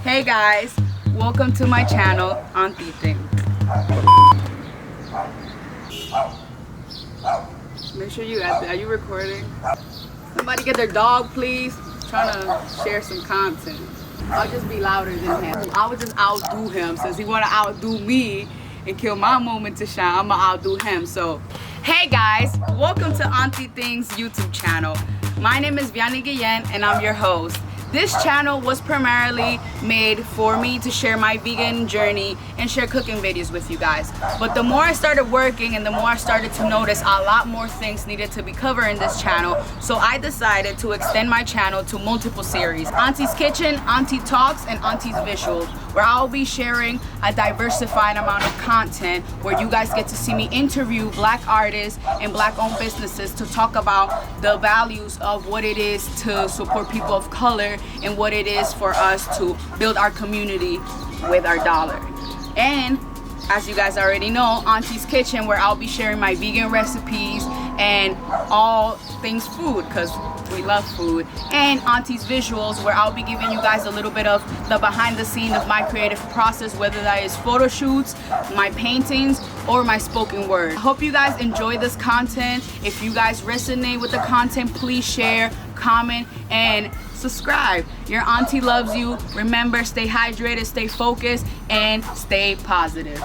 Hey guys, welcome to my channel, Auntie Things. Make sure you are you recording? Somebody get their dog, please. I'm trying to share some content. I'll just be louder than him. I would just outdo him since he wanna outdo me and kill my moment to shine. I'ma outdo him. So, hey guys, welcome to Auntie Things YouTube channel. My name is Vianney Guillen and I'm your host. This channel was primarily made for me to share my vegan journey and share cooking videos with you guys. But the more I started working and the more I started to notice a lot more things needed to be covered in this channel, so I decided to extend my channel to multiple series. Auntie's Kitchen, Auntie Talks, and Auntie's Visuals, where I'll be sharing a diversified amount of content where you guys get to see me interview Black artists and Black owned businesses to talk about the values of what it is to support people of color and what it is for us to build our community with our dollar. And as you guys already know, Auntie's Kitchen, where I'll be sharing my vegan recipes and all things food, because we love food. And Auntie's Visuals, where I'll be giving you guys a little bit of the behind the scene of my creative process, whether that is photo shoots, my paintings, or my spoken word. I hope you guys enjoy this content. If you guys resonate with the content, please share, comment, and subscribe. Your auntie loves you. Remember, stay hydrated, stay focused, and stay positive.